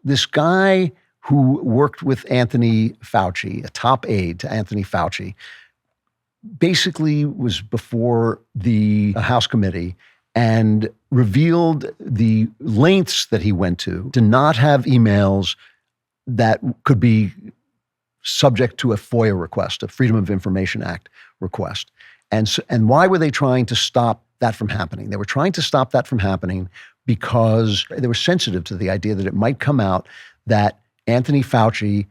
this guy who worked with Anthony Fauci, a top aide to Anthony Fauci, basically was before the House committee and revealed the lengths that he went to not have emails that could be subject to a FOIA request, a Freedom of Information Act request. And why were they trying to stop that from happening? They were trying to stop that from happening because they were sensitive to the idea that it might come out that Anthony Fauci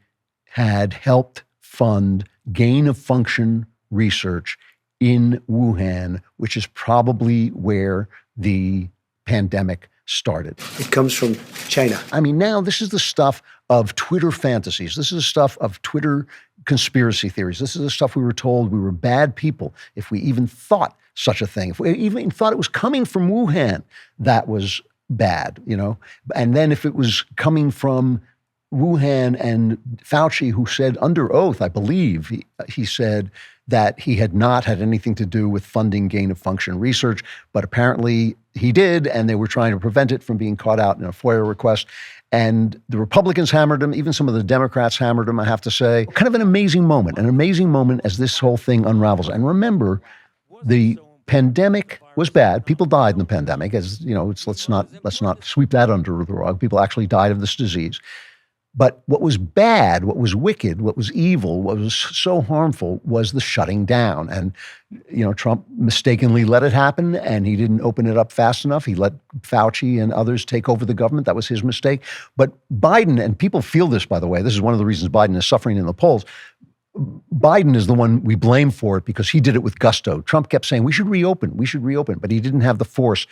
had helped fund gain-of-function research in Wuhan, which is probably where the pandemic started. It comes from China. I mean, now this is the stuff of Twitter fantasies. This is the stuff of Twitter conspiracy theories. This is the stuff we were told we were bad people if we even thought such a thing. If we even thought it was coming from Wuhan, that was bad, you know? And then if it was coming from Wuhan and Fauci, who said under oath, I believe, he said that he had not had anything to do with funding gain-of-function research, but apparently he did, and they were trying to prevent it from being caught out in a FOIA request. And the Republicans hammered him, even some of the Democrats hammered him, I have to say. Kind of an amazing moment as this whole thing unravels. And remember, the pandemic was bad. People died in the pandemic, as you know. Let's not sweep that under the rug. People actually died of this disease. But what was bad, what was wicked, what was evil, what was so harmful was the shutting down. And, you know, Trump mistakenly let it happen, and he didn't open it up fast enough. He let Fauci and others take over the government. That was his mistake. But Biden, and people feel this, by the way, this is one of the reasons Biden is suffering in the polls. Biden is the one we blame for it because he did it with gusto. Trump kept saying, we should reopen, but he didn't have the force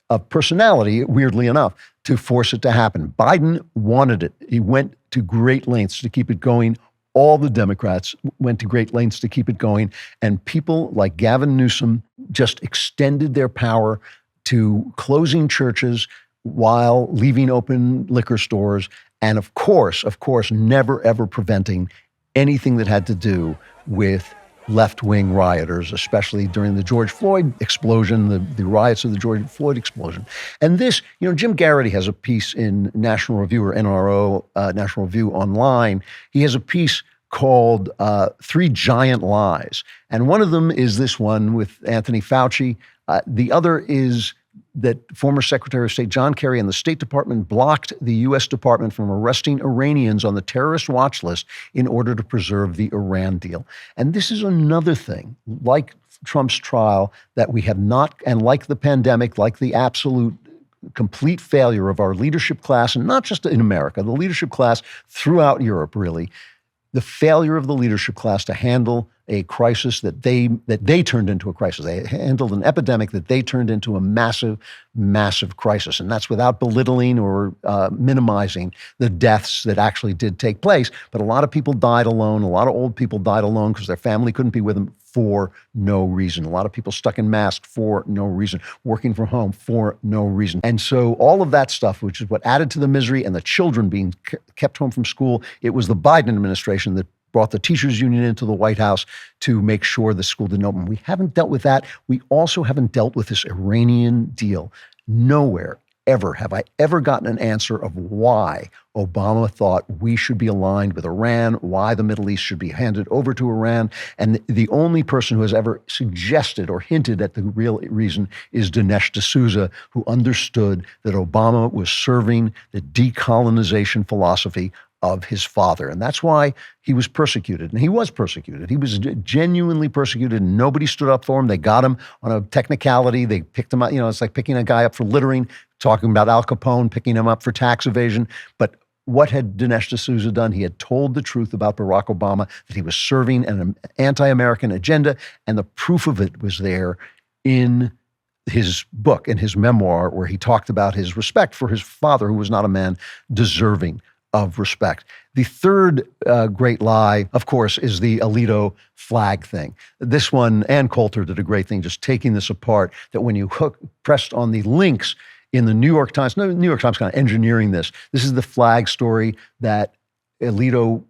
of personality, weirdly enough, to force it to happen. Biden wanted it. He went to great lengths to keep it going. All the Democrats went to great lengths to keep it going. And people like Gavin Newsom just extended their power to closing churches while leaving open liquor stores. And of course, never, ever preventing anything that had to do with left-wing rioters, especially during the George Floyd explosion, the riots of the George Floyd explosion. And this, you know, Jim Garrity has a piece in National Review, or NRO, National Review Online. He has a piece called Three Giant Lies. And one of them is this one with Anthony Fauci. The other is that former Secretary of State John Kerry and the State Department blocked the U.S. Department from arresting Iranians on the terrorist watch list in order to preserve the Iran deal. And this is another thing, like Trump's trial, that we have not, and like the pandemic, like the absolute complete failure of our leadership class, and not just in America, the leadership class throughout Europe, really, the failure of the leadership class to handle a crisis that they turned into a crisis. They handled an epidemic that they turned into a massive, massive crisis. And that's without belittling or minimizing the deaths that actually did take place. But a lot of people died alone. A lot of old people died alone because their family couldn't be with them for no reason. A lot of people stuck in masks for no reason, working from home for no reason. And so all of that stuff, which is what added to the misery and the children being kept home from school, it was the Biden administration that brought the teachers union into the White House to make sure the school didn't open. We haven't dealt with that. We also haven't dealt with this Iranian deal. Nowhere ever have I ever gotten an answer of why Obama thought we should be aligned with Iran, why the Middle East should be handed over to Iran. And the only person who has ever suggested or hinted at the real reason is Dinesh D'Souza, who understood that Obama was serving the decolonization philosophy of his father. And that's why he was persecuted. And he was persecuted. He was genuinely persecuted. Nobody stood up for him. They got him on a technicality. They picked him up. You know, it's like picking a guy up for littering, talking about Al Capone, picking him up for tax evasion. But what had Dinesh D'Souza done? He had told the truth about Barack Obama, that he was serving an anti-American agenda. And the proof of it was there in his book, in his memoir, where he talked about his respect for his father, who was not a man deserving of respect. The third great lie, of course, is the Alito flag thing. This one, Ann Coulter did a great thing just taking this apart, that when you pressed on the links in the New York Times, no, New York Times kind of engineering this. This is the flag story that Alito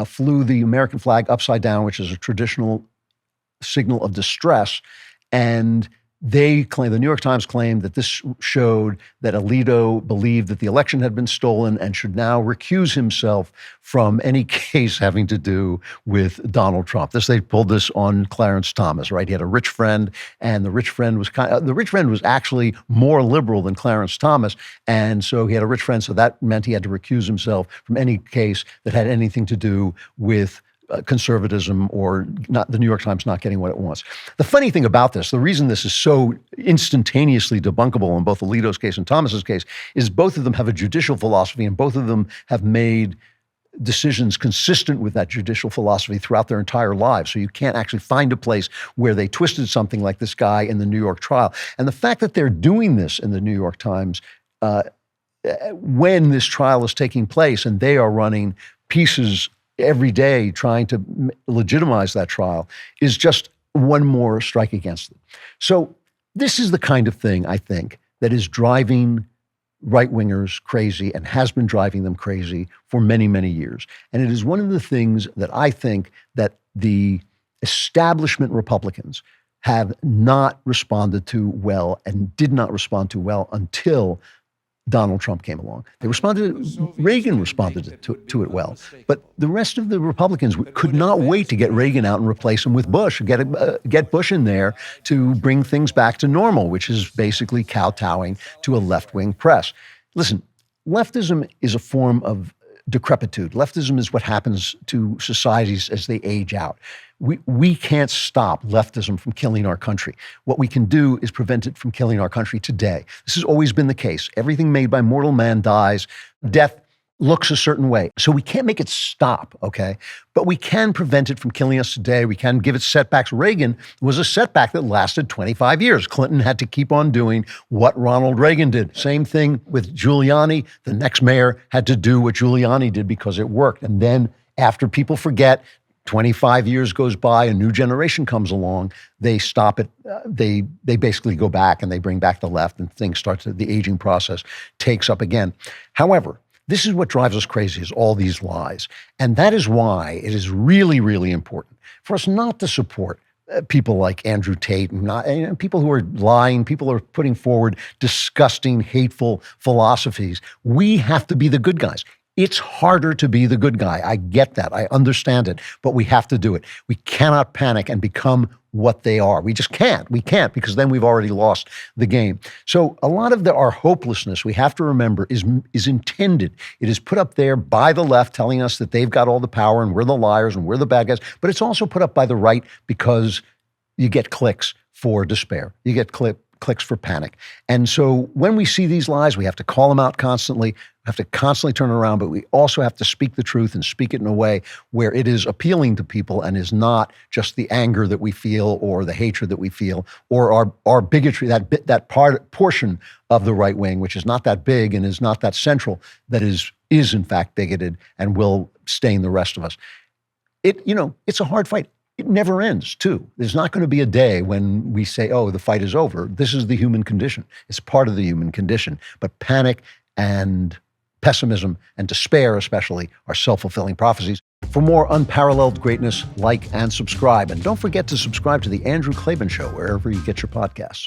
flew the American flag upside down, which is a traditional signal of distress. And They claim, the New York Times claimed that this showed that Alito believed that the election had been stolen and should now recuse himself from any case having to do with Donald Trump. They pulled this on Clarence Thomas, right? He had a rich friend, and the rich friend was actually more liberal than Clarence Thomas, and so he had a rich friend, so that meant he had to recuse himself from any case that had anything to do with conservatism or not, the New York Times not getting what it wants. The funny thing about this, the reason this is so instantaneously debunkable in both Alito's case and Thomas's case, is both of them have a judicial philosophy and both of them have made decisions consistent with that judicial philosophy throughout their entire lives. So you can't actually find a place where they twisted something like this guy in the New York trial. And the fact that they're doing this in the New York Times when this trial is taking place and they are running pieces every day trying to legitimize that trial is just one more strike against them. So this is the kind of thing, I think, that is driving right-wingers crazy and has been driving them crazy for many, many years. And it is one of the things that I think that the establishment Republicans have not responded to well and did not respond to well until Donald Trump came along. Reagan responded to it well. But the rest of the Republicans could not wait to get Reagan out and replace him with Bush, get Bush in there to bring things back to normal, which is basically kowtowing to a left-wing press. Listen, leftism is a form of decrepitude. Leftism is what happens to societies as they age out. We can't stop leftism from killing our country. What we can do is prevent it from killing our country today. This has always been the case. Everything made by mortal man dies. Death looks a certain way. So we can't make it stop, okay? But we can prevent it from killing us today. We can give it setbacks. Reagan was a setback that lasted 25 years. Clinton had to keep on doing what Ronald Reagan did. Same thing with Giuliani. The next mayor had to do what Giuliani did because it worked. And then after people forget, 25 years goes by, a new generation comes along, they stop it, they basically go back and they bring back the left and things start to, the aging process takes up again. However, this is what drives us crazy, is all these lies. And that is why it is really, really important for us not to support people like Andrew Tate and people who are lying, people who are putting forward disgusting, hateful philosophies. We have to be the good guys. It's harder to be the good guy. I get that. I understand it, but we have to do it. We cannot panic and become what they are. We just can't. We can't, because then we've already lost the game. So a lot of our hopelessness, we have to remember, is intended. It is put up there by the left telling us that they've got all the power and we're the liars and we're the bad guys, but it's also put up by the right because you get clicks for despair. You get clicks for panic. And so when we see these lies, we have to call them out constantly. We have to constantly turn it around, but we also have to speak the truth and speak it in a way where it is appealing to people and is not just the anger that we feel or the hatred that we feel or our bigotry, that portion of the right wing, which is not that big and is not that central, that is in fact bigoted and will stain the rest of us. It's a hard fight. It never ends, too. There's not going to be a day when we say, oh, the fight is over. This is the human condition. It's part of the human condition. But panic and pessimism and despair especially are self-fulfilling prophecies. For more unparalleled greatness, like and subscribe. And don't forget to subscribe to The Andrew Klavan Show wherever you get your podcasts.